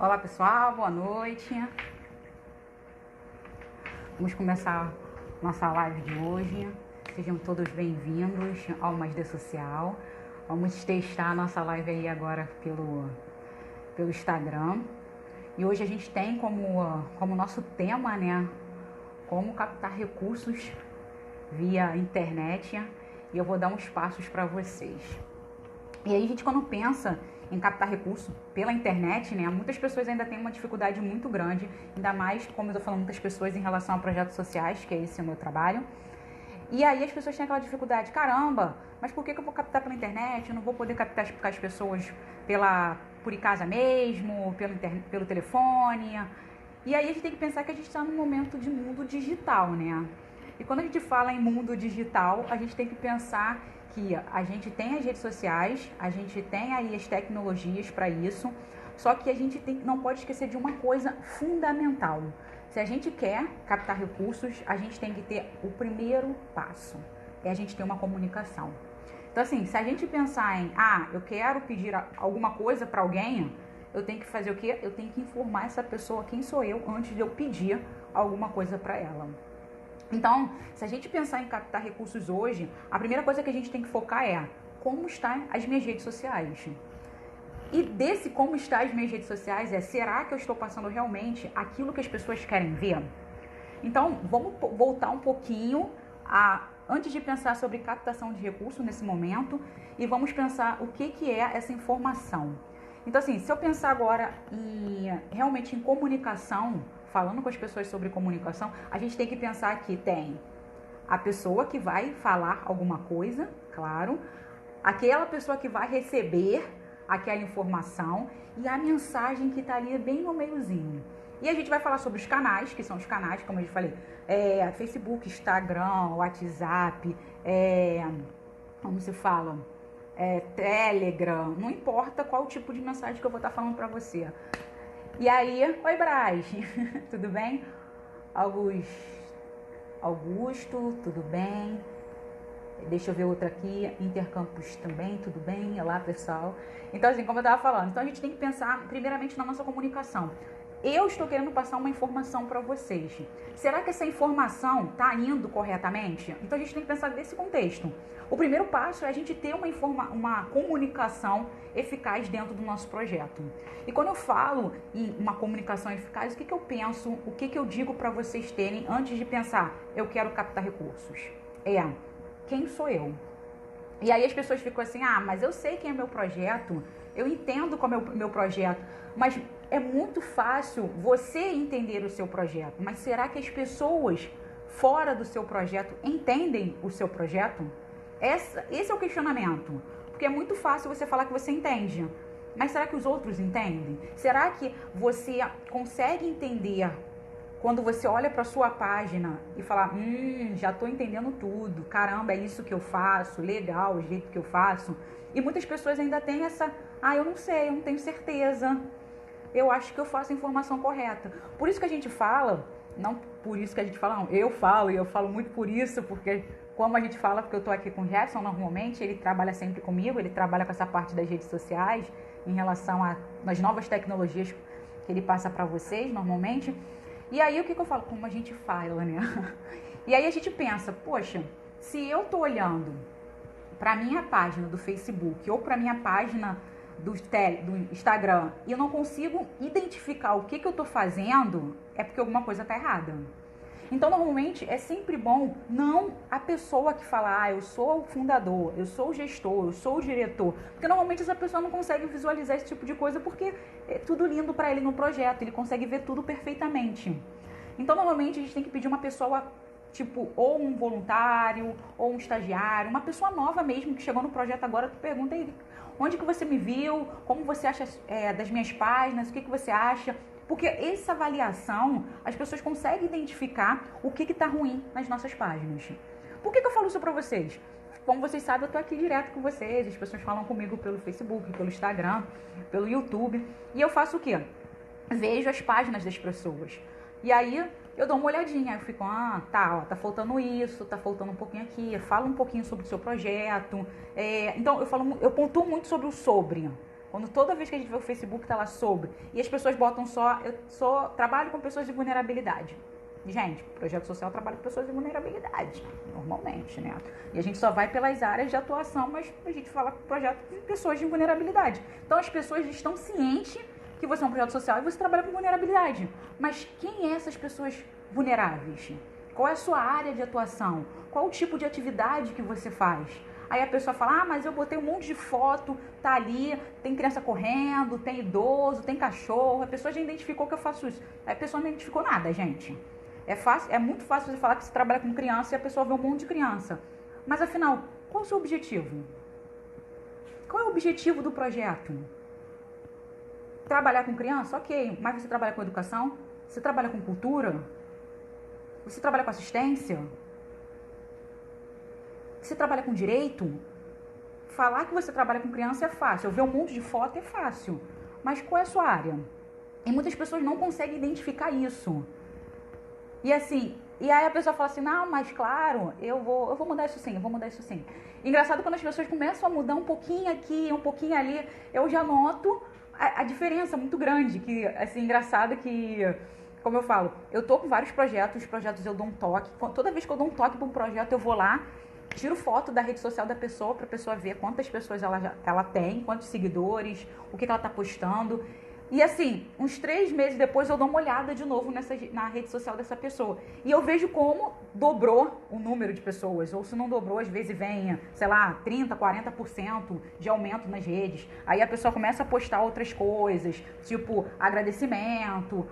Olá pessoal, boa noite. Vamos começar nossa live de hoje. Sejam todos bem-vindos ao Mais de Social. Vamos testar a nossa live aí agora pelo Instagram. E hoje a gente tem como nosso tema, né, como captar recursos via internet. E eu vou dar uns passos para vocês. E aí a gente, quando pensa em captar recurso pela internet, né, muitas pessoas ainda têm uma dificuldade muito grande, ainda mais, como eu tô falando, muitas pessoas em relação a projetos sociais, que é esse o meu trabalho. E aí as pessoas têm aquela dificuldade, caramba, mas por que eu vou captar pela internet? Eu não vou poder captar as pessoas por em casa mesmo, pelo telefone. E aí a gente tem que pensar que a gente está num momento de mundo digital, né? E quando a gente fala em mundo digital, a gente tem que pensar que a gente tem as redes sociais, a gente tem aí as tecnologias para isso, só que a gente não pode esquecer de uma coisa fundamental. Se a gente quer captar recursos, a gente tem que ter o primeiro passo, é a gente ter uma comunicação. Então assim, se a gente pensar em, eu quero pedir alguma coisa para alguém, eu tenho que fazer o quê? Eu tenho que informar essa pessoa quem sou eu antes de eu pedir alguma coisa para ela. Então, se a gente pensar em captar recursos hoje, a primeira coisa que a gente tem que focar é como estão as minhas redes sociais. E desse como estão as minhas redes sociais será que eu estou passando realmente aquilo que as pessoas querem ver? Então, vamos voltar um pouquinho antes de pensar sobre captação de recursos nesse momento e vamos pensar o que é essa informação. Então, assim, se eu pensar agora realmente em comunicação, falando com as pessoas sobre comunicação, a gente tem que pensar que tem a pessoa que vai falar alguma coisa, claro, aquela pessoa que vai receber aquela informação e a mensagem que está ali bem no meiozinho. E a gente vai falar sobre os canais, que são os canais, como eu já falei, Facebook, Instagram, WhatsApp, como se fala? Telegram, não importa qual tipo de mensagem que eu vou estar falando para você. E aí, oi Braz, tudo bem? Augusto, tudo bem? Deixa eu ver outra aqui, Intercampus também, tudo bem? Olá pessoal. Então assim, como eu estava falando, então a gente tem que pensar primeiramente na nossa comunicação. Eu estou querendo passar uma informação para vocês. Será que essa informação está indo corretamente? Então a gente tem que pensar nesse contexto. O primeiro passo é a gente ter uma comunicação eficaz dentro do nosso projeto. E quando eu falo em uma comunicação eficaz, o que eu penso, o que eu digo para vocês terem antes de pensar, eu quero captar recursos? Quem sou eu? E aí as pessoas ficam assim, mas eu sei quem é meu projeto, eu entendo como é o meu projeto, mas é muito fácil você entender o seu projeto, mas será que as pessoas fora do seu projeto entendem o seu projeto? Esse é o questionamento, porque é muito fácil você falar que você entende, mas será que os outros entendem? Será que você consegue entender quando você olha para sua página e fala, já estou entendendo tudo, caramba, é isso que eu faço, legal o jeito que eu faço. E muitas pessoas ainda têm eu não sei, eu não tenho certeza, eu acho que eu faço a informação correta. Por isso que a gente fala, não por isso que a gente fala, não, eu falo muito por isso, porque como a gente fala, porque eu estou aqui com o Gerson normalmente, ele trabalha sempre comigo, ele trabalha com essa parte das redes sociais, em relação às novas tecnologias que ele passa para vocês normalmente. E aí o que eu falo? Como a gente fala, né? E aí a gente pensa, poxa, se eu tô olhando para minha página do Facebook ou para minha página do Instagram e eu não consigo identificar o que eu tô fazendo, é porque alguma coisa tá errada. Então, normalmente, é sempre bom não a pessoa que fala, eu sou o fundador, eu sou o gestor, eu sou o diretor. Porque normalmente essa pessoa não consegue visualizar esse tipo de coisa porque é tudo lindo para ele no projeto, ele consegue ver tudo perfeitamente. Então, normalmente, a gente tem que pedir uma pessoa, tipo, ou um voluntário, ou um estagiário, uma pessoa nova mesmo que chegou no projeto agora, tu pergunta aí, onde que você me viu, como você acha das minhas páginas, o que você acha... Porque essa avaliação, as pessoas conseguem identificar o que está ruim nas nossas páginas. Por que eu falo isso para vocês? Como vocês sabem, eu estou aqui direto com vocês, as pessoas falam comigo pelo Facebook, pelo Instagram, pelo YouTube. E eu faço o quê? Vejo as páginas das pessoas. E aí eu dou uma olhadinha, eu fico, tá faltando isso, tá faltando um pouquinho aqui, fala um pouquinho sobre o seu projeto. Então eu pontuo muito sobre o sobre. Quando toda vez que a gente vê o Facebook tá lá sobre, e as pessoas botam eu trabalho com pessoas de vulnerabilidade. Gente, projeto social trabalha com pessoas de vulnerabilidade, normalmente, né? E a gente só vai pelas áreas de atuação, mas a gente fala projeto de pessoas de vulnerabilidade. Então as pessoas estão cientes que você é um projeto social e você trabalha com vulnerabilidade. Mas quem é essas pessoas vulneráveis? Qual é a sua área de atuação? Qual o tipo de atividade que você faz? Aí a pessoa fala, mas eu botei um monte de foto, tá ali, tem criança correndo, tem idoso, tem cachorro, a pessoa já identificou que eu faço isso. Aí a pessoa não identificou nada, gente. É muito fácil você falar que você trabalha com criança e a pessoa vê um monte de criança. Mas afinal, qual é o seu objetivo? Qual é o objetivo do projeto? Trabalhar com criança? Ok, mas você trabalha com educação? Você trabalha com cultura? Você trabalha com assistência? Você trabalha com direito? Falar que você trabalha com criança é fácil. Eu ver um monte de foto é fácil. Mas qual é a sua área? E muitas pessoas não conseguem identificar isso. E assim, e aí a pessoa fala assim, não, mas claro, eu vou mudar isso sim, eu vou mudar isso sim. Engraçado quando as pessoas começam a mudar um pouquinho aqui, um pouquinho ali, eu já noto a diferença muito grande, que assim, engraçado que, como eu falo, eu tô com vários projetos, os projetos eu dou um toque, toda vez que eu dou um toque para um projeto eu vou lá, tiro foto da rede social da pessoa para a pessoa ver quantas pessoas ela tem, quantos seguidores, o que ela tá postando. E assim, uns 3 meses depois eu dou uma olhada de novo na rede social dessa pessoa. E eu vejo como dobrou o número de pessoas. Ou se não dobrou, às vezes vem, sei lá, 30%, 40% de aumento nas redes. Aí a pessoa começa a postar outras coisas, tipo agradecimento,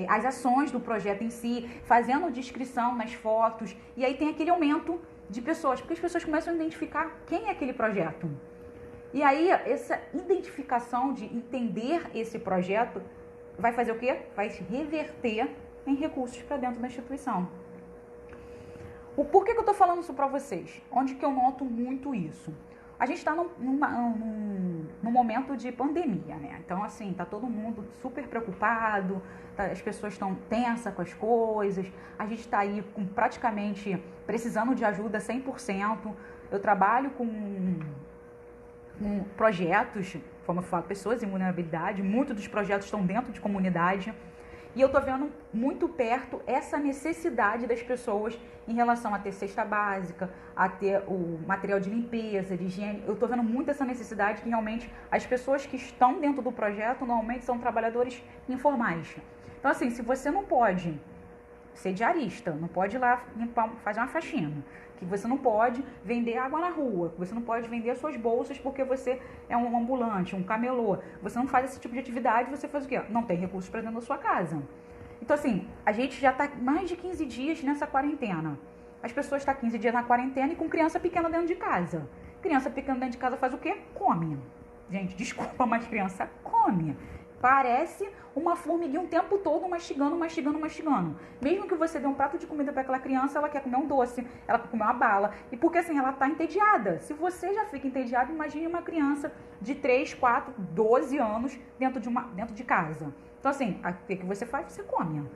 as ações do projeto em si, fazendo descrição nas fotos. E aí tem aquele aumento de pessoas, porque as pessoas começam a identificar quem é aquele projeto. E aí, essa identificação de entender esse projeto vai fazer o quê? Vai reverter em recursos para dentro da instituição. Por que eu estou falando isso para vocês? Onde que eu noto muito isso? A gente está num momento de pandemia, né? Então, assim, tá todo mundo super preocupado, as pessoas estão tensas com as coisas, a gente está aí praticamente precisando de ajuda 100%. Eu trabalho com projetos, como eu falo, pessoas em vulnerabilidade, muitos dos projetos estão dentro de comunidade, e eu tô vendo muito perto essa necessidade das pessoas em relação a ter cesta básica, a ter o material de limpeza, de higiene. Eu tô vendo muito essa necessidade que realmente as pessoas que estão dentro do projeto normalmente são trabalhadores informais. Então assim, se você não pode ser diarista, não pode ir lá fazer uma faxina, que você não pode vender água na rua, que você não pode vender suas bolsas porque você é um ambulante, um camelô, você não faz esse tipo de atividade, você faz o quê? Não tem recursos para dentro da sua casa. Então assim, a gente já está mais de 15 dias nessa quarentena. As pessoas estão 15 dias na quarentena e com criança pequena dentro de casa. Criança pequena dentro de casa faz o quê? Come. Gente, desculpa, mas criança come. Parece uma formiguinha o tempo todo mastigando. Mesmo que você dê um prato de comida para aquela criança, ela quer comer um doce, ela quer comer uma bala. E porque assim, ela está entediada. Se você já fica entediado, imagine uma criança de 3, 4, 12 anos dentro de casa. Então assim, o que você faz? Você come.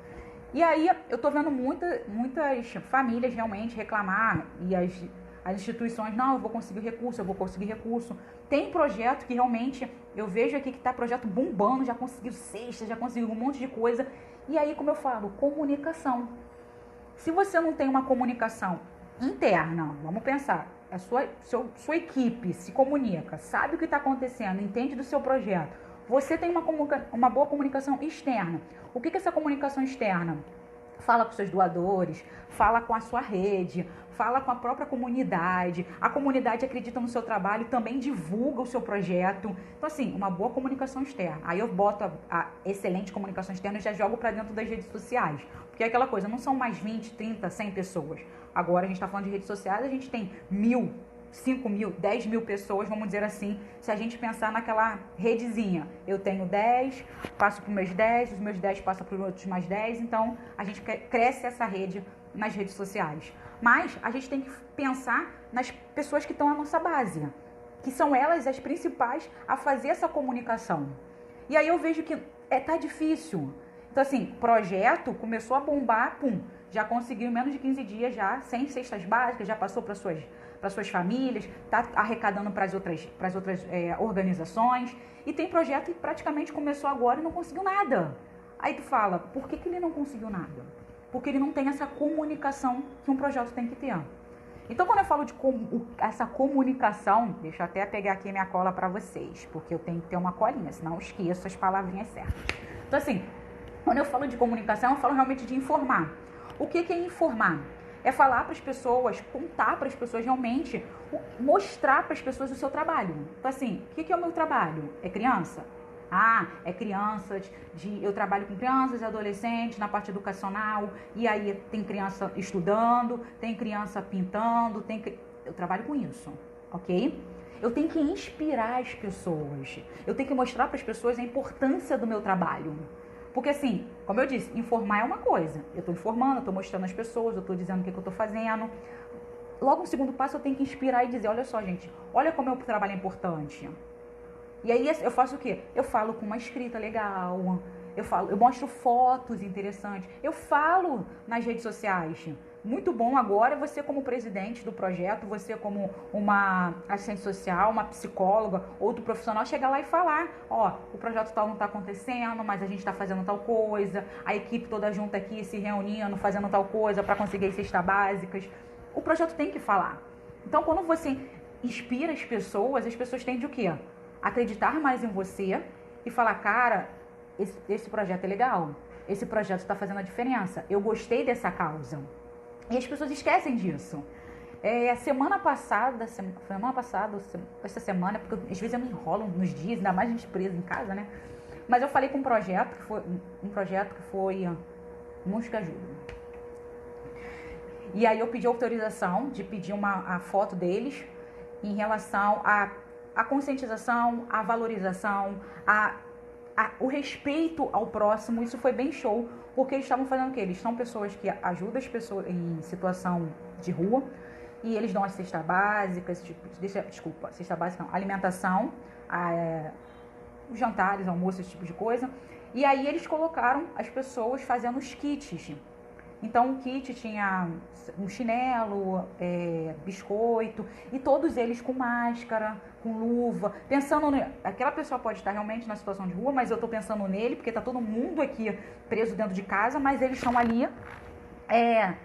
E aí eu tô vendo muitas famílias realmente reclamar e as instituições, não, eu vou conseguir recurso. Tem projeto que realmente, eu vejo aqui que tá projeto bombando, já conseguiu cesta, já conseguiu um monte de coisa. E aí, como eu falo, comunicação. Se você não tem uma comunicação interna, vamos pensar, a sua equipe se comunica, sabe o que está acontecendo, entende do seu projeto, você tem uma boa comunicação externa. O que é essa comunicação externa? Fala com seus doadores, fala com a sua rede, fala com a própria comunidade. A comunidade acredita no seu trabalho e também divulga o seu projeto. Então, assim, uma boa comunicação externa. Aí eu boto a excelente comunicação externa e já jogo para dentro das redes sociais. Porque é aquela coisa, não são mais 20, 30, 100 pessoas. Agora a gente está falando de redes sociais, a gente tem 1.000, 5.000, 10.000 pessoas, vamos dizer assim, se a gente pensar naquela redezinha. Eu tenho 10, passo para os meus 10, os meus 10 passam para os outros mais 10, então a gente cresce essa rede nas redes sociais. Mas a gente tem que pensar nas pessoas que estão à nossa base, que são elas as principais a fazer essa comunicação. E aí eu vejo que tá difícil. Então, assim, projeto começou a bombar, pum, já conseguiu em menos de 15 dias já, 100 cestas básicas, já passou para suas famílias, está arrecadando para as outras organizações. E tem projeto que praticamente começou agora e não conseguiu nada. Aí tu fala, por que ele não conseguiu nada? Porque ele não tem essa comunicação que um projeto tem que ter. Então, quando eu falo de essa comunicação, deixa eu até pegar aqui minha cola para vocês, porque eu tenho que ter uma colinha, senão eu esqueço as palavrinhas certas. Então, assim, quando eu falo de comunicação, eu falo realmente de informar. O que é informar? É falar para as pessoas, contar para as pessoas realmente, mostrar para as pessoas o seu trabalho. Então, assim, o que é o meu trabalho? É criança? Ah, é crianças, eu trabalho com crianças e adolescentes na parte educacional, e aí tem criança estudando, tem criança pintando, eu trabalho com isso, ok? Eu tenho que inspirar as pessoas, eu tenho que mostrar para as pessoas a importância do meu trabalho. Porque assim, como eu disse, informar é uma coisa, eu estou informando, eu estou mostrando às pessoas, eu estou dizendo o que eu estou fazendo. Logo no segundo passo eu tenho que inspirar e dizer, olha só gente, olha como o meu trabalho é importante. E aí eu faço o quê? Eu falo com uma escrita legal, eu mostro fotos interessantes, eu falo nas redes sociais. Muito bom agora você como presidente do projeto, você como uma assistente social, uma psicóloga, outro profissional, chegar lá e falar, ó, o projeto tal não está acontecendo, mas a gente está fazendo tal coisa, a equipe toda junta aqui se reunindo, fazendo tal coisa para conseguir cestas básicas. O projeto tem que falar. Então, quando você inspira as pessoas tendem o quê? Acreditar mais em você e falar, cara, esse projeto é legal, esse projeto está fazendo a diferença, eu gostei dessa causa. E as pessoas esquecem disso. Semana passada, essa semana, porque às vezes eu me enrolo nos dias, ainda mais a gente presa em casa, né? Mas eu falei com um projeto que foi Música Ajuda. E aí eu pedi autorização de pedir a foto deles em relação a conscientização, a valorização, o respeito ao próximo. Isso foi bem show, porque eles estavam fazendo o quê? Eles são pessoas que ajudam as pessoas em situação de rua, e eles dão as cestas básicas, cesta básica não, alimentação, os jantares, almoços, esse tipo de coisa. E aí eles colocaram as pessoas fazendo os kits. Então o kit tinha um chinelo, biscoito, e todos eles com máscara, com luva, pensando aquela pessoa pode estar realmente na situação de rua, mas eu estou pensando nele, porque está todo mundo aqui preso dentro de casa, mas eles estão ali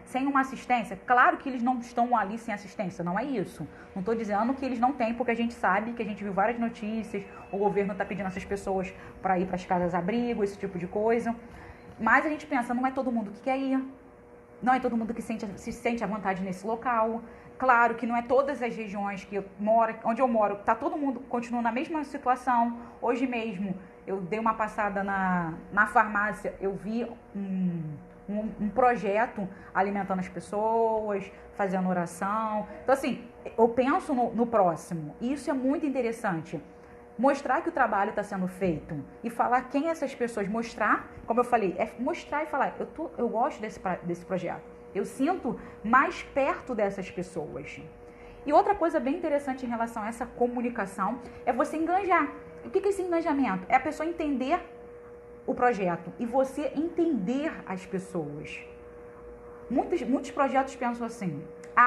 sem uma assistência. Claro que eles não estão ali sem assistência, não é isso. Não estou dizendo que eles não têm, porque a gente sabe, que a gente viu várias notícias, o governo está pedindo essas pessoas para ir para as casas-abrigo, esse tipo de coisa. Mas a gente pensa, não é todo mundo que quer ir. Não é todo mundo que se sente à vontade nesse local. Claro que não é todas as regiões onde eu moro, tá todo mundo continua na mesma situação. Hoje mesmo, eu dei uma passada na farmácia, eu vi um projeto alimentando as pessoas, fazendo oração. Então, assim, eu penso no próximo. E isso é muito interessante. Mostrar que o trabalho está sendo feito e falar quem essas pessoas, mostrar, como eu falei, mostrar e falar, eu gosto desse projeto, eu sinto mais perto dessas pessoas. E outra coisa bem interessante em relação a essa comunicação é você engajar. O que é esse engajamento? É a pessoa entender o projeto e você entender as pessoas. Muitos projetos pensam assim,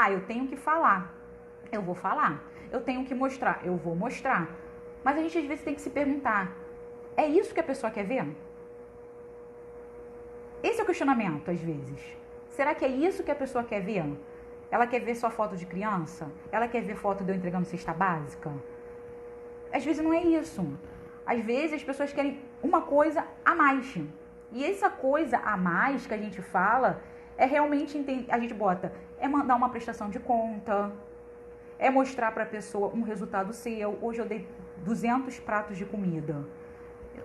eu tenho que falar, eu vou falar, eu tenho que mostrar, eu vou mostrar. Mas a gente às vezes tem que se perguntar, é isso que a pessoa quer ver? Esse é o questionamento às vezes. Será que é isso que a pessoa quer ver? Ela quer ver só foto de criança? Ela quer ver foto de eu entregando cesta básica? Às vezes não é isso. Às vezes as pessoas querem uma coisa a mais. E essa coisa a mais que a gente fala é realmente, a gente bota, é mandar uma prestação de conta, é mostrar para a pessoa um resultado seu. Hoje eu dei 200 pratos de comida.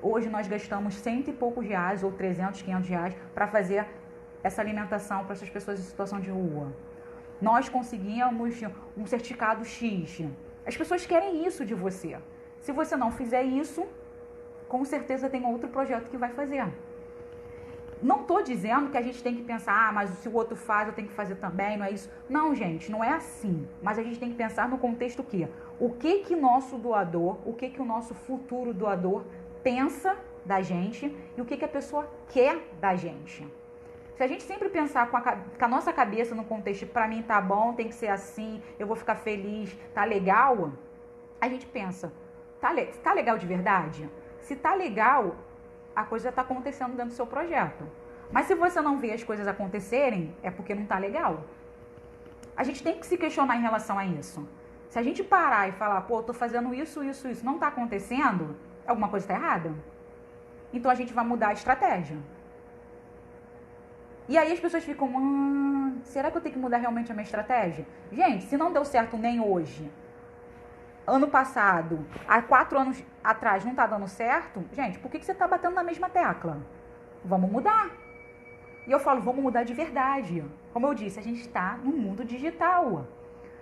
Hoje nós gastamos 100 e poucos reais, ou 300, 500 reais, para fazer essa alimentação para essas pessoas em situação de rua. Nós conseguimos um certificado X. As pessoas querem isso de você. Se você não fizer isso, com certeza tem outro projeto que vai fazer. Não estou dizendo que a gente tem que pensar, mas se o outro faz, eu tenho que fazer também, não é isso. Não, gente, não é assim. Mas a gente tem que pensar no contexto que o que nosso doador, o que o nosso futuro doador pensa da gente e o que a pessoa quer da gente. Se a gente sempre pensar com a nossa cabeça no contexto, pra mim tá bom, tem que ser assim, eu vou ficar feliz, tá legal, a gente pensa, tá legal de verdade? Se tá legal, a coisa já tá acontecendo dentro do seu projeto. Mas se você não vê as coisas acontecerem, é porque não tá legal. A gente tem que se questionar em relação a isso. Se a gente parar e falar, pô, eu tô fazendo isso, não tá acontecendo, alguma coisa tá errada. Então a gente vai mudar a estratégia. E aí as pessoas ficam, será que eu tenho que mudar realmente a minha estratégia? Gente, se não deu certo nem hoje, ano passado, há 4 anos atrás não tá dando certo, gente, por que você tá batendo na mesma tecla? Vamos mudar. E eu falo, vamos mudar de verdade. Como eu disse, a gente está no mundo digital.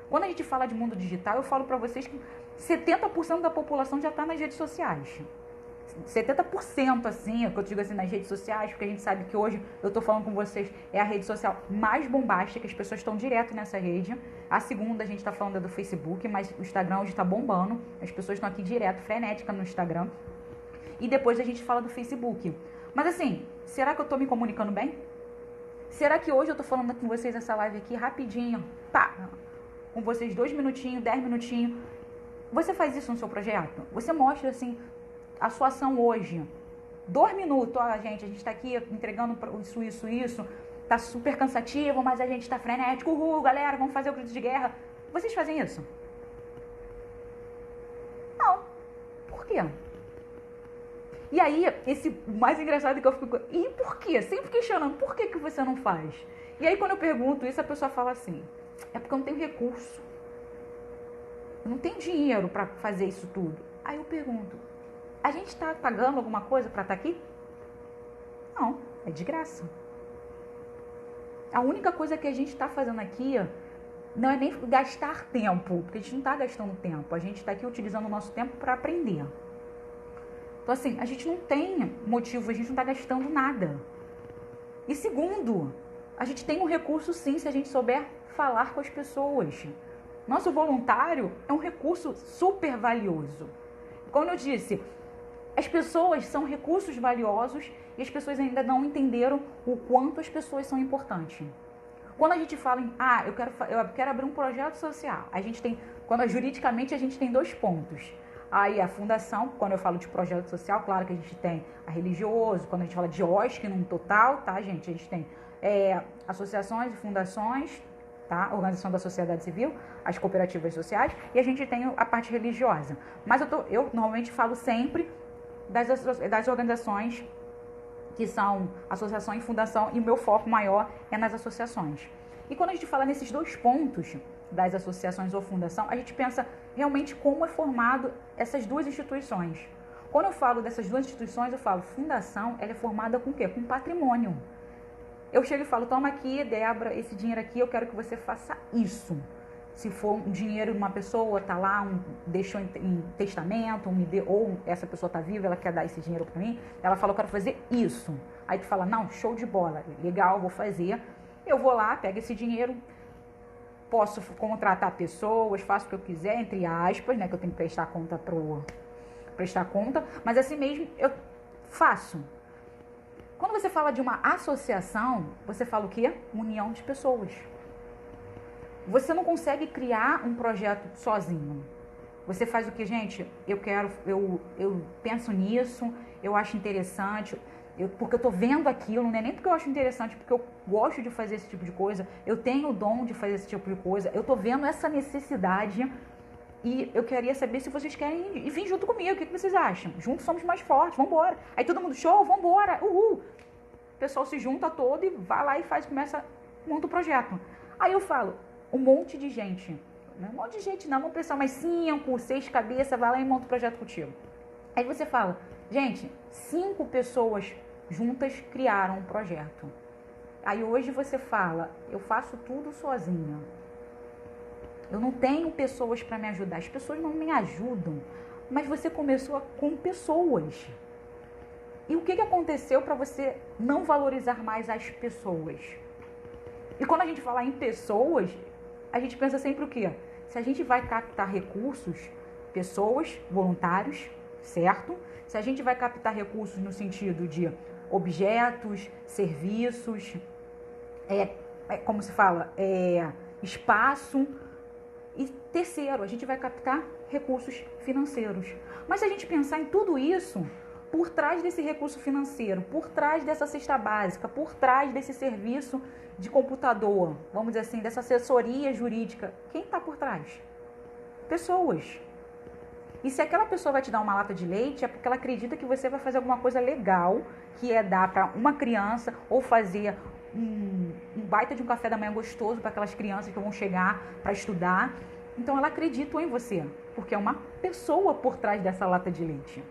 Quando a gente fala de mundo digital, eu falo para vocês que 70% da população já está nas redes sociais. 70%, assim, é o que eu digo assim, nas redes sociais, porque a gente sabe que hoje, eu estou falando com vocês, é a rede social mais bombástica, as pessoas estão direto nessa rede. A segunda, a gente está falando é do Facebook, mas o Instagram hoje está bombando, as pessoas estão aqui direto, frenética no Instagram. E depois a gente fala do Facebook. Mas assim, será que eu estou me comunicando bem? Será que hoje eu estou falando com vocês essa live aqui rapidinho, pá, com vocês 2 minutinhos, 10 minutinhos? Você faz isso no seu projeto? Você mostra assim a sua ação hoje. 2 minutos, ó, gente, a gente está aqui entregando isso. Tá super cansativo, mas a gente está frenético. Uhul, galera, vamos fazer o grito de guerra. Vocês fazem isso? Não. Por quê? E aí, o mais engraçado é que eu fico, e por quê? Sempre questionando, por que você não faz? E aí, quando eu pergunto isso, a pessoa fala assim, é porque eu não tenho recurso. Eu não tenho dinheiro para fazer isso tudo. Aí eu pergunto, a gente está pagando alguma coisa para estar aqui? Não, é de graça. A única coisa que a gente está fazendo aqui não é nem gastar tempo, porque a gente não está gastando tempo. A gente está aqui utilizando o nosso tempo para aprender. Então, assim, a gente não tem motivo, a gente não está gastando nada. E segundo, a gente tem um recurso sim, se a gente souber falar com as pessoas. Nosso voluntário é um recurso super valioso. Como eu disse, as pessoas são recursos valiosos e as pessoas ainda não entenderam o quanto as pessoas são importantes. Quando a gente fala em, eu quero abrir um projeto social, a gente tem, juridicamente a gente tem 2 pontos. Aí a fundação, quando eu falo de projeto social, claro que a gente tem a religioso, quando a gente fala de OSC num total, tá, gente? A gente tem associações e fundações, tá? Organização da sociedade civil, as cooperativas sociais, e a gente tem a parte religiosa. Mas eu normalmente falo sempre das organizações que são associação e fundação, e o meu foco maior é nas associações. E quando a gente fala nesses 2 pontos, das associações ou fundação, a gente pensa realmente como é formado essas 2 instituições. Quando eu falo dessas 2 instituições, eu falo, fundação, ela é formada com o quê? Com patrimônio. Eu chego e falo, toma aqui, Débora, esse dinheiro aqui, eu quero que você faça isso. Se for um dinheiro de uma pessoa, tá lá, deixou em testamento, ou essa pessoa tá viva, ela quer dar esse dinheiro para mim, ela fala, eu quero fazer isso. Aí tu fala, não, show de bola, legal, vou fazer. Eu vou lá, pego esse dinheiro, posso contratar pessoas, faço o que eu quiser, entre aspas, né, que eu tenho que prestar conta, mas assim mesmo eu faço. Quando você fala de uma associação, você fala o quê? União de pessoas. Você não consegue criar um projeto sozinho. Você faz o que, gente? Eu penso nisso, eu acho interessante, porque eu tô vendo aquilo, não é nem porque eu acho interessante, porque eu gosto de fazer esse tipo de coisa, eu tenho o dom de fazer esse tipo de coisa, eu tô vendo essa necessidade e eu queria saber se vocês querem vir junto comigo, o que vocês acham? Juntos somos mais fortes, vambora. Aí todo mundo, show, vambora, uhul. O pessoal se junta todo e vai lá e monta o projeto. Aí eu falo, um monte de gente, não é um monte de gente não, vamos pensar mais 5, 6 cabeças, vai lá e monta o projeto contigo. Aí você fala, gente, 5 pessoas juntas criaram um projeto. Aí hoje você fala, eu faço tudo sozinha. Eu não tenho pessoas para me ajudar. As pessoas não me ajudam. Mas você começou com pessoas. E o que aconteceu para você não valorizar mais as pessoas? E quando a gente fala em pessoas, a gente pensa sempre o quê? Se a gente vai captar recursos, pessoas, voluntários, certo? Se a gente vai captar recursos no sentido de objetos, serviços, como se fala, espaço. E terceiro, a gente vai captar recursos financeiros. Mas se a gente pensar em tudo isso, por trás desse recurso financeiro, por trás dessa cesta básica, por trás desse serviço de computador, vamos dizer assim, dessa assessoria jurídica, quem está por trás? Pessoas. E se aquela pessoa vai te dar uma lata de leite, é porque ela acredita que você vai fazer alguma coisa legal, que é dar para uma criança ou fazer um baita de um café da manhã gostoso para aquelas crianças que vão chegar para estudar. Então ela acredita em você, porque é uma pessoa por trás dessa lata de leite.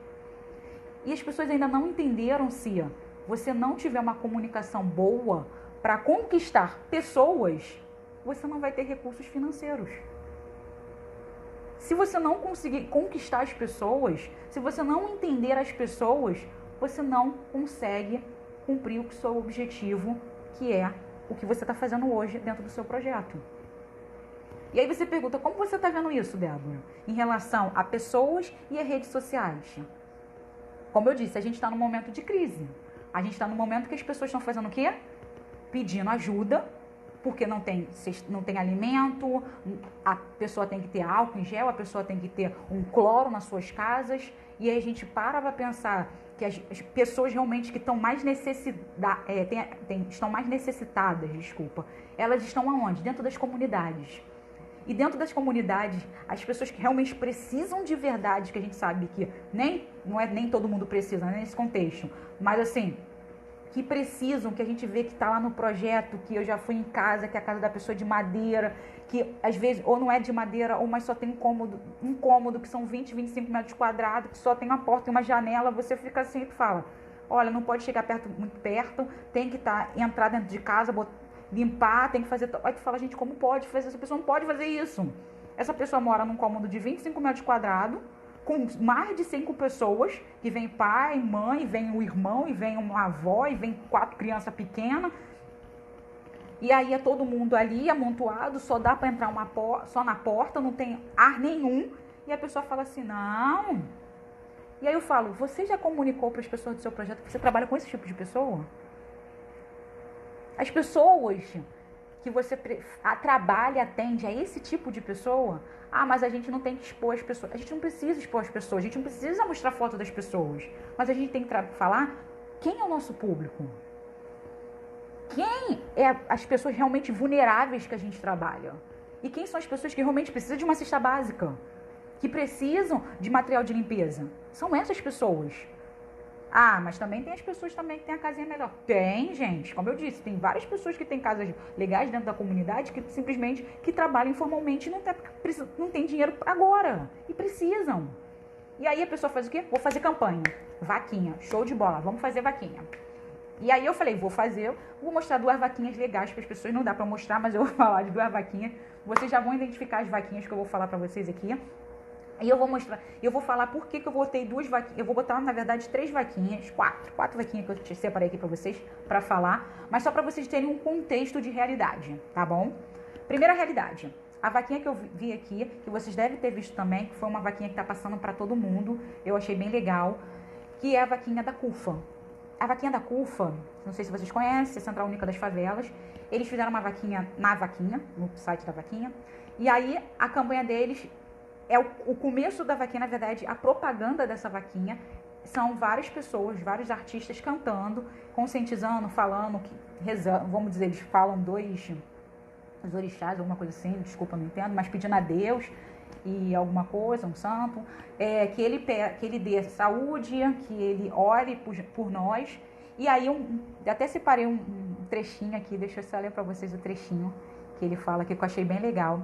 E as pessoas ainda não entenderam, se você não tiver uma comunicação boa para conquistar pessoas, você não vai ter recursos financeiros. Se você não conseguir conquistar as pessoas, se você não entender as pessoas, você não consegue cumprir o seu objetivo, que é o que você está fazendo hoje dentro do seu projeto. E aí você pergunta, como você está vendo isso, Débora? Em relação a pessoas e a redes sociais. Como eu disse, a gente está num momento de crise. A gente está num momento que as pessoas estão fazendo o quê? Pedindo ajuda, porque não tem alimento, a pessoa tem que ter álcool em gel, a pessoa tem que ter um cloro nas suas casas. E aí a gente para pensar que as pessoas realmente que estão mais estão mais necessitadas, elas estão aonde? Dentro das comunidades. E dentro das comunidades, as pessoas que realmente precisam de verdade, que a gente sabe que nem todo mundo precisa, né, nesse contexto, mas assim, que precisam, que a gente vê que está lá no projeto, que eu já fui em casa, que é a casa da pessoa de madeira, que às vezes ou não é de madeira, ou mas só tem um cômodo que são 20, 25 metros quadrados, que só tem uma porta e uma janela, você fica assim e fala, olha, não pode chegar muito perto, tem que entrar dentro de casa, limpar, tem que fazer... Aí tu fala, gente, como pode fazer? Essa pessoa não pode fazer isso. Essa pessoa mora num cômodo de 25 metros quadrados, com mais de 5 pessoas, que vem pai, mãe, vem o irmão, e vem uma avó, e vem 4 crianças pequenas. E aí é todo mundo ali, amontoado, só dá para entrar só na porta, não tem ar nenhum. E a pessoa fala assim, não. E aí eu falo, você já comunicou para as pessoas do seu projeto que você trabalha com esse tipo de pessoa? As pessoas que você trabalha, atende a esse tipo de pessoa, mas a gente não tem que expor as pessoas. A gente não precisa expor as pessoas, a gente não precisa mostrar foto das pessoas. Mas a gente tem que falar quem é o nosso público. Quem é as pessoas realmente vulneráveis que a gente trabalha. E quem são as pessoas que realmente precisam de uma cesta básica, que precisam de material de limpeza. São essas pessoas. Mas também tem as pessoas também que têm a casinha melhor. Tem, gente. Como eu disse, tem várias pessoas que têm casas legais dentro da comunidade que simplesmente que trabalham informalmente e não tem dinheiro agora. E precisam. E aí a pessoa faz o quê? Vou fazer campanha. Vaquinha. Show de bola. Vamos fazer vaquinha. E aí eu falei, vou mostrar 2 vaquinhas legais para as pessoas. Não dá para mostrar, mas eu vou falar de 2 vaquinhas. Vocês já vão identificar as vaquinhas que eu vou falar para vocês aqui. E eu vou mostrar, eu vou falar por que eu botei 2 vaquinhas, eu vou botar, na verdade, 3 vaquinhas, 4 vaquinhas que eu te separei aqui pra vocês, pra falar, mas só pra vocês terem um contexto de realidade, tá bom? Primeira realidade, a vaquinha que eu vi aqui, que vocês devem ter visto também, que foi uma vaquinha que tá passando pra todo mundo, eu achei bem legal, que é a vaquinha da CUFA. A vaquinha da CUFA, não sei se vocês conhecem, Central Única das Favelas, eles fizeram uma vaquinha no site da vaquinha, e aí a campanha deles... o começo da vaquinha, na verdade, a propaganda dessa vaquinha são várias pessoas, vários artistas cantando, conscientizando, falando, rezando, vamos dizer, eles falam 2 orixás, alguma coisa assim, desculpa, não entendo, mas pedindo a Deus e alguma coisa, um santo, que ele dê saúde, que ele ore por nós. E aí, até separei um trechinho aqui, deixa eu só ler para vocês o trechinho que ele fala, que eu achei bem legal.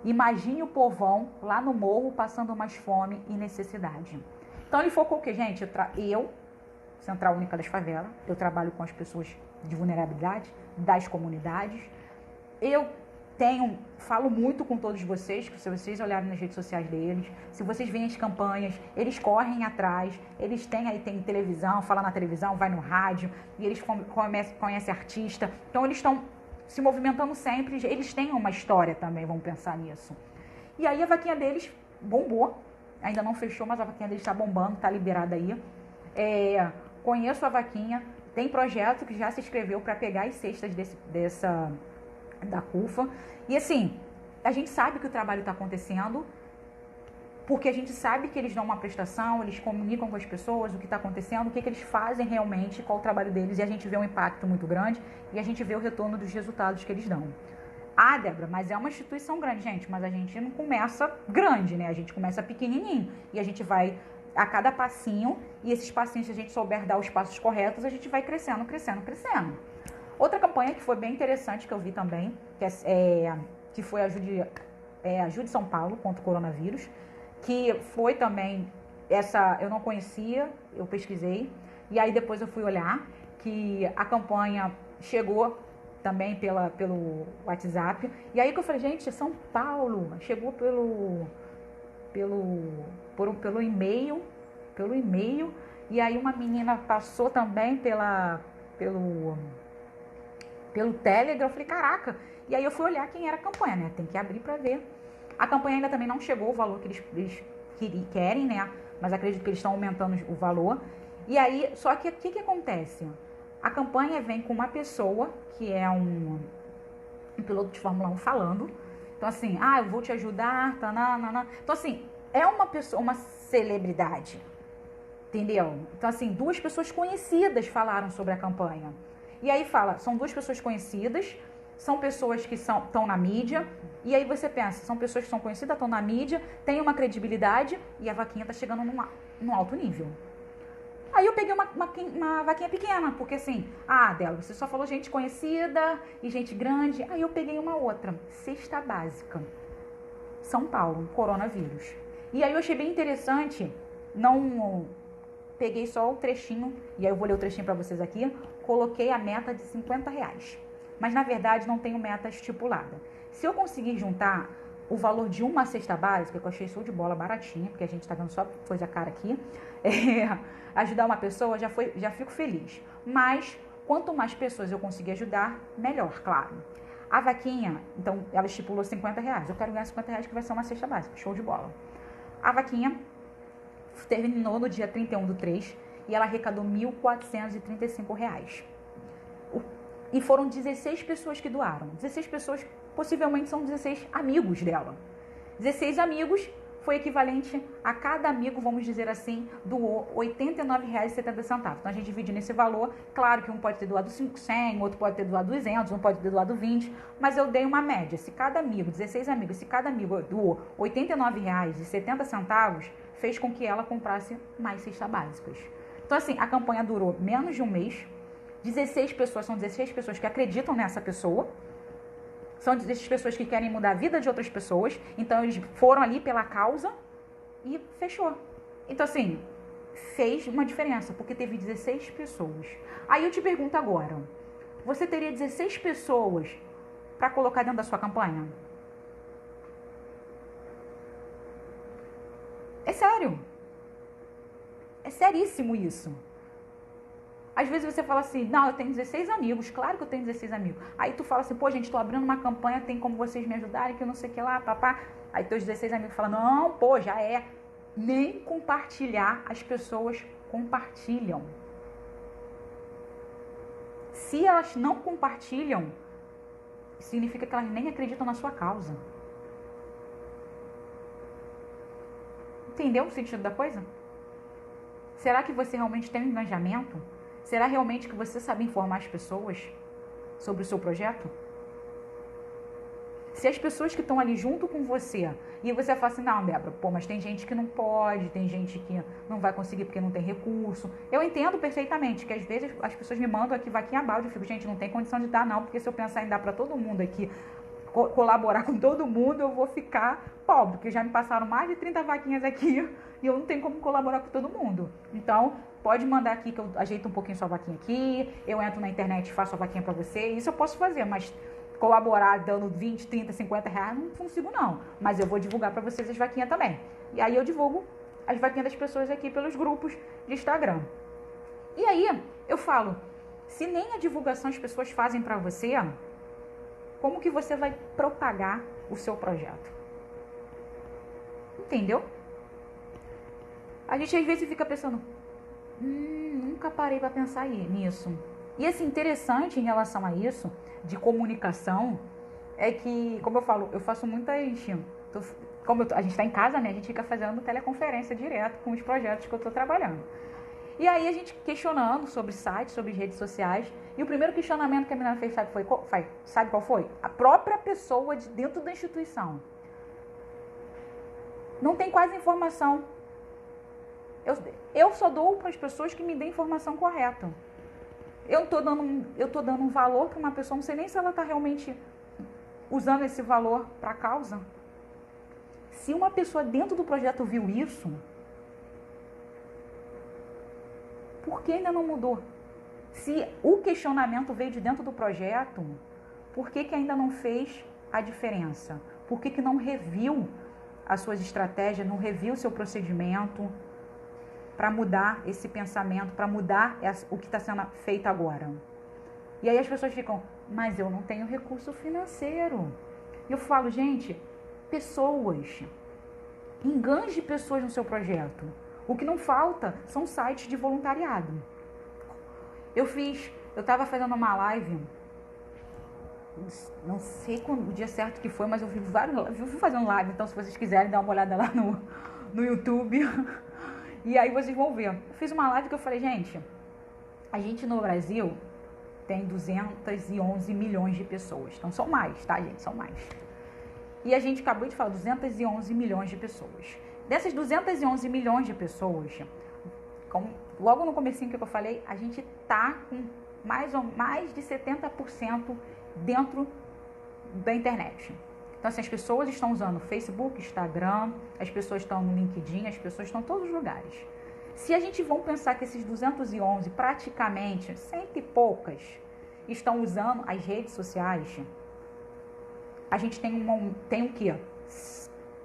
Imagine o povão lá no morro passando mais fome e necessidade. Então ele focou o quê, gente? Eu, Central Única das Favelas, eu trabalho com as pessoas de vulnerabilidade, das comunidades. Eu falo muito com todos vocês, que se vocês olharem nas redes sociais deles, se vocês veem as campanhas, eles correm atrás, eles tem televisão, fala na televisão, vai no rádio, e eles conhecem artista. Então eles estão se movimentando sempre, eles têm uma história também, vamos pensar nisso. E aí a vaquinha deles bombou, ainda não fechou, mas a vaquinha dele está bombando, está liberada aí. Conheço a vaquinha, tem projeto que já se inscreveu para pegar as cestas da CUFA. E assim, a gente sabe que o trabalho está acontecendo, porque a gente sabe que eles dão uma prestação, eles comunicam com as pessoas o que está acontecendo, o que eles fazem realmente, qual o trabalho deles, e a gente vê um impacto muito grande e a gente vê o retorno dos resultados que eles dão. Ah, Débora, mas é uma instituição grande, gente, mas a gente não começa grande, né? A gente começa pequenininho e a gente vai a cada passinho, e esses passinhos, se a gente souber dar os passos corretos, a gente vai crescendo, crescendo, crescendo. Outra campanha que foi bem interessante, que eu vi também, que foi Ajude São Paulo contra o coronavírus, que foi também, eu não conhecia, eu pesquisei, e aí depois eu fui olhar, que a campanha chegou também pelo WhatsApp, e aí que eu falei, gente, São Paulo, chegou pelo e-mail, e aí uma menina passou também pelo Telegram, eu falei, caraca, e aí eu fui olhar quem era a campanha, né, tem que abrir para ver. A campanha ainda também não chegou o valor que eles querem, né, mas acredito que eles estão aumentando o valor, e aí, só que o que acontece? A campanha vem com uma pessoa, que é um piloto de Fórmula 1 falando, então assim, eu vou te ajudar, tananana. Então assim, é uma pessoa, uma celebridade, entendeu? Então assim, duas pessoas conhecidas falaram sobre a campanha. E aí são duas pessoas conhecidas, são pessoas que estão na mídia, e aí você pensa, são pessoas que são conhecidas, estão na mídia, têm uma credibilidade, e a vaquinha está chegando num alto nível. Aí eu peguei uma vaquinha pequena, porque assim, Débora, você só falou gente conhecida e gente grande. Aí eu peguei uma outra, cesta básica, São Paulo, coronavírus. E aí eu achei bem interessante, não peguei só o trechinho, e aí eu vou ler o trechinho para vocês aqui, coloquei a meta de R$50. Mas na verdade não tenho meta estipulada. Se eu conseguir juntar o valor de uma cesta básica, que eu achei show de bola, baratinha, porque a gente tá vendo só coisa cara aqui, ajudar uma pessoa, já fico feliz. Mas quanto mais pessoas eu conseguir ajudar, melhor, claro. A vaquinha, então, ela estipulou R$50. Eu quero ganhar R$50, que vai ser uma cesta básica, show de bola. A vaquinha terminou no dia 31/3 e ela arrecadou R$1.435. E foram 16 pessoas que doaram. 16 pessoas, possivelmente são 16 amigos dela. 16 amigos foi equivalente a cada amigo, vamos dizer assim, doou R$89,70. Então a gente divide nesse valor. Claro que um pode ter doado 100, outro pode ter doado 200, um pode ter doado 20, mas eu dei uma média. Se cada amigo, 16 amigos, se cada amigo doou R$89,70, fez com que ela comprasse mais cestas básicas. Então assim, a campanha durou menos de um mês. 16 pessoas, são 16 pessoas que acreditam nessa pessoa. São 16 pessoas que querem mudar a vida de outras pessoas. Então, eles foram ali pela causa e fechou. Então, assim, fez uma diferença, porque teve 16 pessoas. Aí eu te pergunto agora, você teria 16 pessoas para colocar dentro da sua campanha? É sério. É seríssimo isso. Às vezes você fala assim, não, eu tenho 16 amigos, claro que eu tenho 16 amigos. Aí tu fala assim, pô, gente, tô abrindo uma campanha, tem como vocês me ajudarem, que eu não sei o que lá, papá. Aí teus 16 amigos falam, não, pô, já é. Nem compartilhar, as pessoas compartilham. Se elas não compartilham, significa que elas nem acreditam na sua causa. Entendeu o sentido da coisa? Será que você realmente tem um engajamento? Será realmente que você sabe informar as pessoas sobre o seu projeto? Se as pessoas que estão ali junto com você, e você fala assim, não, Débora, pô, mas tem gente que não pode, tem gente que não vai conseguir porque não tem recurso. Eu entendo perfeitamente que às vezes as pessoas me mandam aqui vaquinha balde, eu fico, gente, não tem condição de dar não, porque se eu pensar em dar para todo mundo aqui, colaborar com todo mundo, eu vou ficar pobre, porque já me passaram mais de 30 vaquinhas aqui e eu não tenho como colaborar com todo mundo. Então, pode mandar aqui que eu ajeito um pouquinho sua vaquinha aqui, eu entro na internet e faço a vaquinha para você, isso eu posso fazer, mas colaborar dando 20, 30, 50 reais, não consigo não. Mas eu vou divulgar para vocês as vaquinhas também. E aí eu divulgo as vaquinhas das pessoas aqui pelos grupos de Instagram. E aí eu falo, se nem a divulgação as pessoas fazem para você, como que você vai propagar o seu projeto? Entendeu? A gente às vezes fica pensando, nunca parei para pensar nisso. E assim, interessante em relação a isso, de comunicação, é que, como eu falo, eu faço muitas... a gente está em casa, né? A gente fica fazendo teleconferência direto com os projetos que eu estou trabalhando. E aí a gente questionando sobre sites, sobre redes sociais. E o primeiro questionamento que a menina fez, sabe qual foi? A própria pessoa de dentro da instituição. Não tem quase informação. Eu só dou para as pessoas que me dêem informação correta. Eu tô dando um valor para uma pessoa, não sei nem se ela está realmente usando esse valor para a causa. Se uma pessoa dentro do projeto viu isso, por que ainda não mudou? Se o questionamento veio de dentro do projeto, por que ainda não fez a diferença? Por que não reviu as suas estratégias, não reviu o seu procedimento para mudar esse pensamento, para mudar o que está sendo feito agora? E aí as pessoas ficam, mas eu não tenho recurso financeiro. E eu falo, gente, pessoas, enganje pessoas no seu projeto. O que não falta são sites de voluntariado. Eu estava fazendo uma live, não sei o dia certo que foi, mas eu fui fazendo live, então se vocês quiserem dar uma olhada lá no YouTube, e aí vocês vão ver. Eu fiz uma live que eu falei, gente, a gente no Brasil tem 211 milhões de pessoas, então são mais, tá, gente? São mais. E a gente acabou de falar, 211 milhões de pessoas. Dessas 211 milhões de pessoas, logo no comecinho que eu falei, a gente tá com mais de 70% dentro da internet. Então, assim, as pessoas estão usando Facebook, Instagram, as pessoas estão no LinkedIn, as pessoas estão em todos os lugares. Se a gente for pensar que esses 211, praticamente, cento e poucas, estão usando as redes sociais, a gente tem o quê?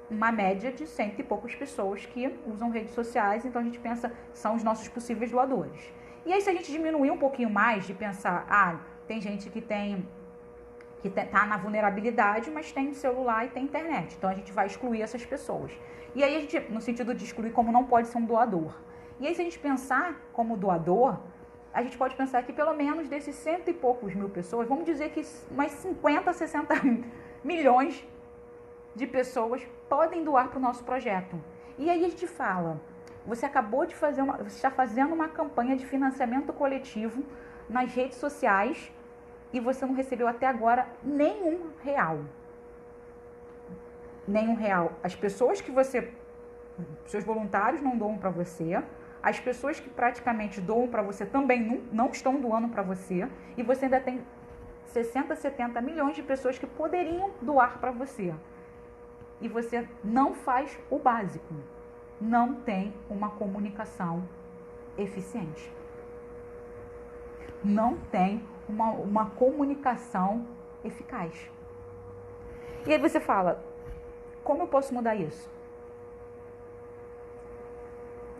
Uma média de cento e poucas pessoas que usam redes sociais, então a gente pensa, são os nossos possíveis doadores. E aí, se a gente diminuir um pouquinho mais de pensar, tem gente que tá na vulnerabilidade, mas tem celular e tem internet, então a gente vai excluir essas pessoas. E aí a gente, no sentido de excluir como não pode ser um doador. E aí, se a gente pensar como doador, a gente pode pensar que pelo menos desses cento e poucos mil pessoas, vamos dizer que umas 50, 60 milhões de pessoas podem doar para o nosso projeto. E aí a gente fala, você está fazendo uma campanha de financiamento coletivo nas redes sociais e você não recebeu até agora nenhum real. Nenhum real. As pessoas que seus voluntários não doam para você, as pessoas que praticamente doam para você também não estão doando para você, e você ainda tem 60, 70 milhões de pessoas que poderiam doar para você. E você não faz o básico. Não tem uma comunicação eficiente. Não tem uma comunicação eficaz. E aí você fala, como eu posso mudar isso?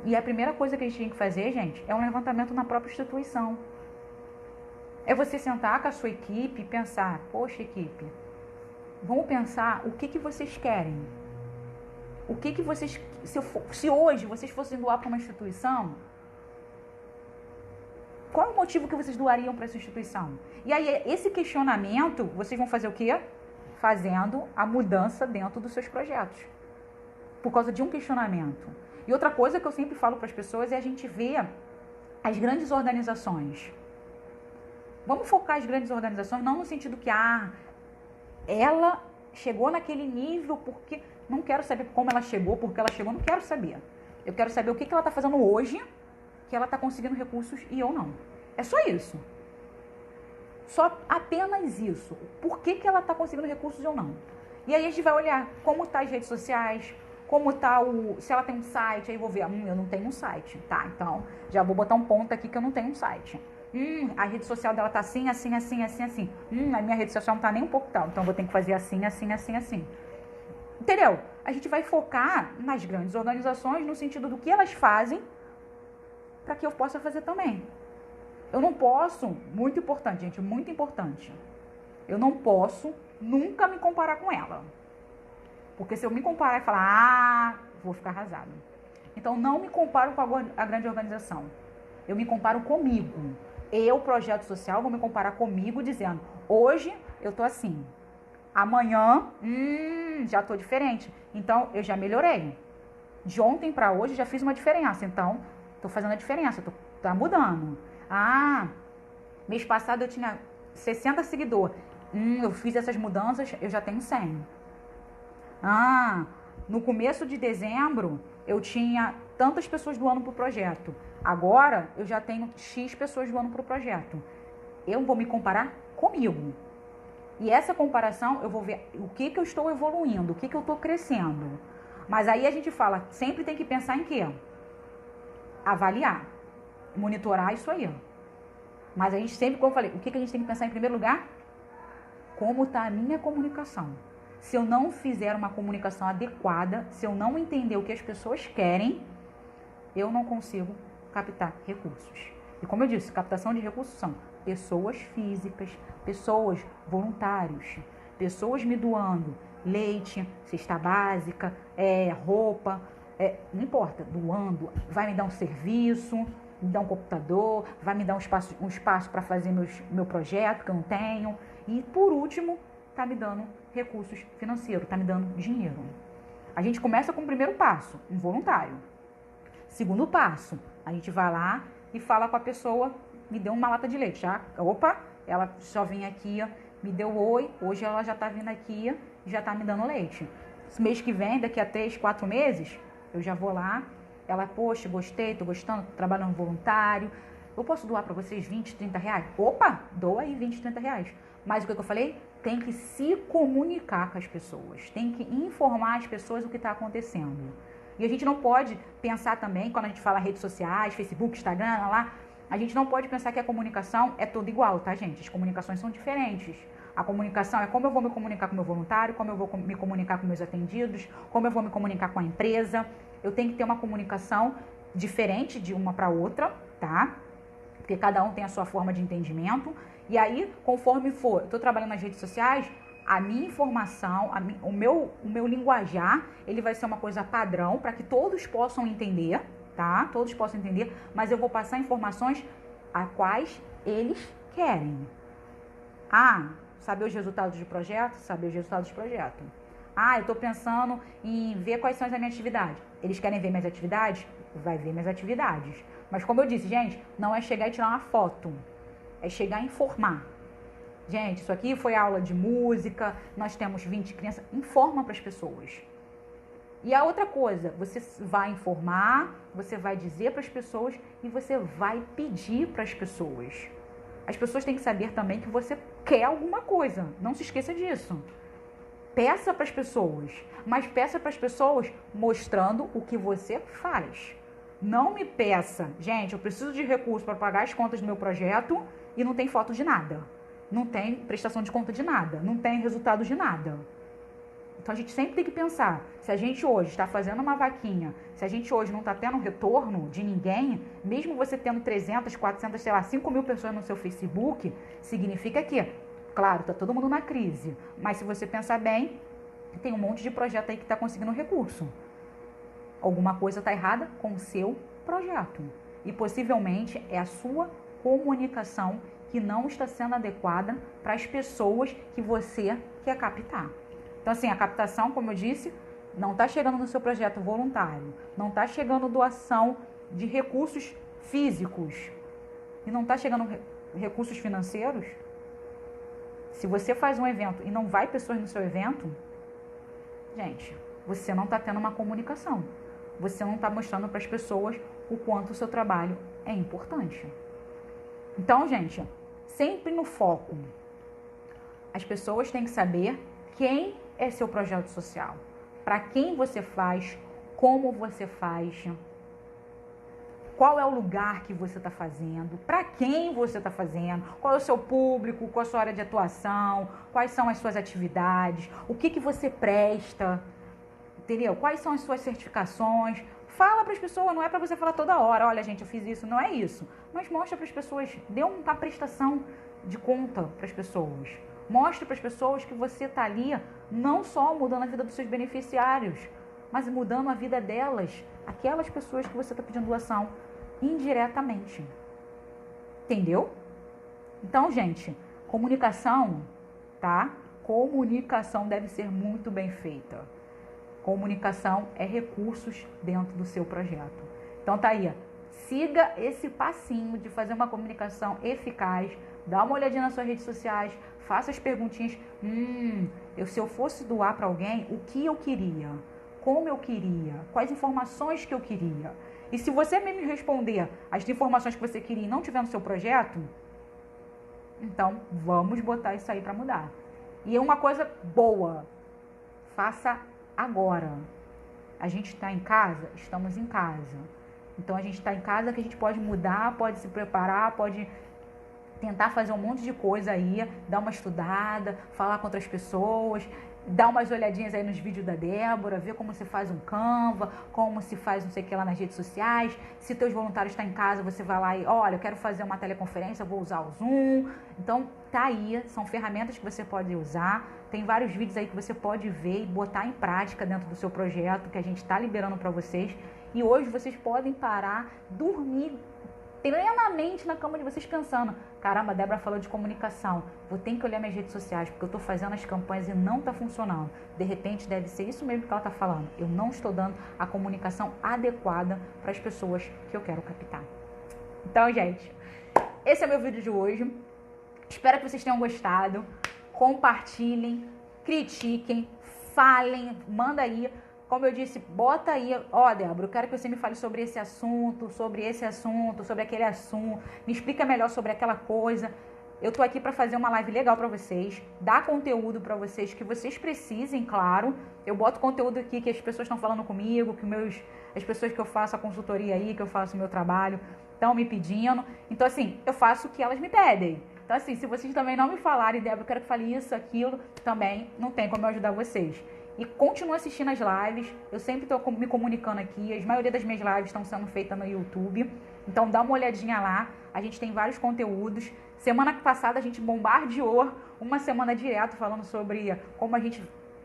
E a primeira coisa que a gente tem que fazer, gente, é um levantamento na própria instituição. É você sentar com a sua equipe e pensar, poxa, equipe, vamos pensar o que vocês querem. O que vocês... Se hoje vocês fossem doar para uma instituição, qual é o motivo que vocês doariam para essa instituição? E aí, esse questionamento, vocês vão fazer o quê? Fazendo a mudança dentro dos seus projetos. Por causa de um questionamento. E outra coisa que eu sempre falo para as pessoas é a gente ver as grandes organizações. Vamos focar as grandes organizações, não no sentido que, ela chegou naquele nível porque... Não quero saber como ela chegou, porque ela chegou, não quero saber. Eu quero saber o que ela está fazendo hoje, que ela está conseguindo recursos e eu não. É só isso. Só apenas isso. Por que ela está conseguindo recursos e eu não? E aí a gente vai olhar como está as redes sociais, como está se ela tem um site, aí eu vou ver, eu não tenho um site, tá? Então, já vou botar um ponto aqui que eu não tenho um site. A rede social dela tá assim, assim, assim, assim, assim. A minha rede social não tá nem um pouco tal, então eu vou ter que fazer assim, assim, assim, assim. Entendeu? A gente vai focar nas grandes organizações no sentido do que elas fazem para que eu possa fazer também. Eu não posso, muito importante, gente, muito importante. Eu não posso nunca me comparar com ela. Porque se eu me comparar e falar, vou ficar arrasado. Então, não me comparo com a grande organização. Eu me comparo comigo. Eu, projeto social, vou me comparar comigo dizendo, hoje eu tô assim. Amanhã, já tô diferente. Então, eu já melhorei. De ontem para hoje, já fiz uma diferença. Então, tô fazendo a diferença. Tá mudando. Mês passado eu tinha 60 seguidores. Eu fiz essas mudanças, eu já tenho 100. No começo de dezembro, eu tinha tantas pessoas doando pro projeto. Agora, eu já tenho X pessoas doando pro projeto. Eu vou me comparar comigo. E essa comparação, eu vou ver o que eu estou evoluindo, o que eu estou crescendo. Mas aí a gente fala, sempre tem que pensar em quê? Avaliar, monitorar isso aí. Mas a gente sempre, como eu falei, o que a gente tem que pensar em primeiro lugar? Como está a minha comunicação. Se eu não fizer uma comunicação adequada, se eu não entender o que as pessoas querem, eu não consigo captar recursos. E como eu disse, captação de recursos são pessoas físicas, pessoas voluntários, pessoas me doando leite, cesta básica, roupa, não importa, doando, vai me dar um serviço, me dar um computador, vai me dar um espaço para fazer meu projeto que eu não tenho. E por último, tá me dando recursos financeiros, tá me dando dinheiro. A gente começa com o primeiro passo, um voluntário. Segundo passo, a gente vai lá e fala com a pessoa, me deu uma lata de leite. Opa, ela só vem aqui, me deu oi, hoje ela já tá vindo aqui e já tá me dando leite. Esse mês que vem, daqui a 3, 4 meses, eu já vou lá, ela, poxa, gostei, tô gostando, tô trabalhando voluntário, eu posso doar para vocês 20, 30 reais? Opa, doa aí 20, 30 reais. Mas o que eu falei? Tem que se comunicar com as pessoas, tem que informar as pessoas o que está acontecendo. E a gente não pode pensar também, quando a gente fala redes sociais, Facebook, Instagram, lá, a gente não pode pensar que a comunicação é toda igual, tá, gente? As comunicações são diferentes. A comunicação é como eu vou me comunicar com o meu voluntário, como eu vou me comunicar com meus atendidos, como eu vou me comunicar com a empresa. Eu tenho que ter uma comunicação diferente de uma para outra, tá? Porque cada um tem a sua forma de entendimento. E aí, conforme for, eu estou trabalhando nas redes sociais, a minha informação, o meu linguajar, ele vai ser uma coisa padrão para que todos possam entender, tá? Todos possam entender, mas eu vou passar informações a quais eles querem. Saber os resultados de projeto? Saber os resultados de projeto. Eu estou pensando em ver quais são as minhas atividades. Eles querem ver minhas atividades? Vai ver minhas atividades. Mas como eu disse, gente, não é chegar e tirar uma foto. É chegar e informar. Gente, isso aqui foi aula de música, nós temos 20 crianças. Informa para as pessoas. E a outra coisa, você vai informar, você vai dizer para as pessoas e você vai pedir para as pessoas. As pessoas têm que saber também que você quer alguma coisa. Não se esqueça disso. Peça para as pessoas, mas peça para as pessoas mostrando o que você faz. Não me peça, gente, eu preciso de recursos para pagar as contas do meu projeto e não tem foto de nada. Não tem prestação de conta de nada. Não tem resultado de nada. Então a gente sempre tem que pensar, se a gente hoje está fazendo uma vaquinha, se a gente hoje não está tendo retorno de ninguém, mesmo você tendo 300, 400, sei lá, 5 mil pessoas no seu Facebook, significa que, claro, está todo mundo na crise, mas se você pensar bem, tem um monte de projeto aí que está conseguindo recurso. Alguma coisa está errada com o seu projeto. E possivelmente é a sua comunicação que não está sendo adequada para as pessoas que você quer captar. Então, assim, a captação, como eu disse, não está chegando no seu projeto voluntário, não está chegando doação de recursos físicos e não está chegando recursos financeiros. Se você faz um evento e não vai pessoas no seu evento, gente, você não está tendo uma comunicação. Você não está mostrando para as pessoas o quanto o seu trabalho é importante. Então, gente, sempre no foco. As pessoas têm que saber quem é seu projeto social, para quem você faz, como você faz, qual é o lugar que você está fazendo, para quem você está fazendo, qual é o seu público, qual é a sua área de atuação, quais são as suas atividades, o que você presta, entendeu? Quais são as suas certificações. Fala para as pessoas, não é para você falar toda hora, olha gente, eu fiz isso, não é isso. Mas mostra para as pessoas, dê uma prestação de conta para as pessoas. Mostre para as pessoas que você está ali não só mudando a vida dos seus beneficiários, mas mudando a vida delas, aquelas pessoas que você está pedindo doação, indiretamente. Entendeu? Então, gente, comunicação, tá? Comunicação deve ser muito bem feita. Comunicação é recursos dentro do seu projeto. Então tá aí, siga esse passinho de fazer uma comunicação eficaz, dá uma olhadinha nas suas redes sociais, faça as perguntinhas. Se eu fosse doar para alguém, o que eu queria? Como eu queria? Quais informações que eu queria? E se você mesmo me responder as informações que você queria e não tiver no seu projeto, então vamos botar isso aí para mudar. E é uma coisa boa, faça agora. A gente está em casa? Estamos em casa. Então a gente está em casa que a gente pode mudar, pode se preparar, pode tentar fazer um monte de coisa aí, dar uma estudada, falar com outras pessoas, dar umas olhadinhas aí nos vídeos da Débora, ver como se faz um Canva, como se faz não sei o que lá nas redes sociais. Se teus voluntários estão em casa, você vai lá e, olha, eu quero fazer uma teleconferência, vou usar o Zoom. Então, tá aí, são ferramentas que você pode usar. Tem vários vídeos aí que você pode ver e botar em prática dentro do seu projeto, que a gente está liberando para vocês. E hoje vocês podem parar, dormir plenamente na cama de vocês pensando, caramba, a Débora falou de comunicação, vou ter que olhar minhas redes sociais, porque eu estou fazendo as campanhas e não está funcionando. De repente deve ser isso mesmo que ela está falando. Eu não estou dando a comunicação adequada para as pessoas que eu quero captar. Então, gente, esse é o meu vídeo de hoje. Espero que vocês tenham gostado. Compartilhem, critiquem, falem, manda aí. Como eu disse, bota aí, Débora, eu quero que você me fale sobre esse assunto, sobre aquele assunto, me explica melhor sobre aquela coisa. Eu tô aqui para fazer uma live legal para vocês, dar conteúdo para vocês que vocês precisem, claro. Eu boto conteúdo aqui que as pessoas estão falando comigo, que as pessoas que eu faço a consultoria aí, que eu faço o meu trabalho, estão me pedindo. Então, assim, eu faço o que elas me pedem. Então, assim, se vocês também não me falarem, Débora, eu quero que fale isso, aquilo, também não tem como eu ajudar vocês. E continua assistindo as lives, eu sempre estou me comunicando aqui, a maioria das minhas lives estão sendo feitas no YouTube, então dá uma olhadinha lá, a gente tem vários conteúdos. Semana passada a gente bombardeou uma semana direto falando sobre como a gente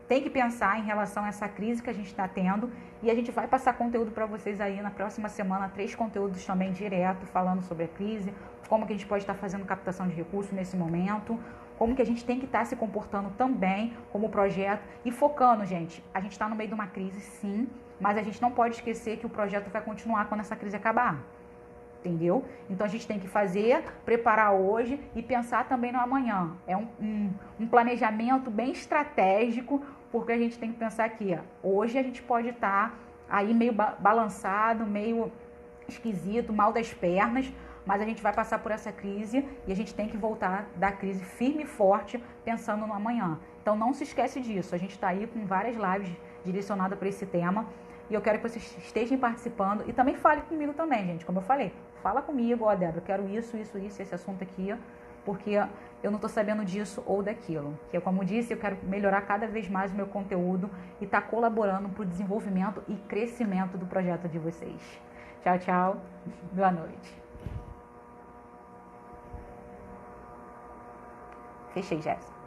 tem que pensar em relação a essa crise que a gente está tendo, e a gente vai passar conteúdo para vocês aí na próxima semana, 3 conteúdos também direto falando sobre a crise, como que a gente pode estar fazendo captação de recursos nesse momento, como que a gente tem que estar se comportando também como projeto e focando, gente. A gente está no meio de uma crise, sim, mas a gente não pode esquecer que o projeto vai continuar quando essa crise acabar, entendeu? Então a gente tem que preparar hoje e pensar também no amanhã. É um planejamento bem estratégico, porque a gente tem que pensar aqui, hoje a gente pode estar aí meio balançado, meio esquisito, mal das pernas, mas a gente vai passar por essa crise e a gente tem que voltar da crise firme e forte, pensando no amanhã. Então não se esquece disso, a gente está aí com várias lives direcionadas para esse tema e eu quero que vocês estejam participando e também fale comigo também, gente, como eu falei, fala comigo, Débora, eu quero isso, esse assunto aqui, porque eu não estou sabendo disso ou daquilo. Que como eu disse, eu quero melhorar cada vez mais o meu conteúdo e estar colaborando para o desenvolvimento e crescimento do projeto de vocês. Tchau, tchau, boa noite. Fechei, Jéssica.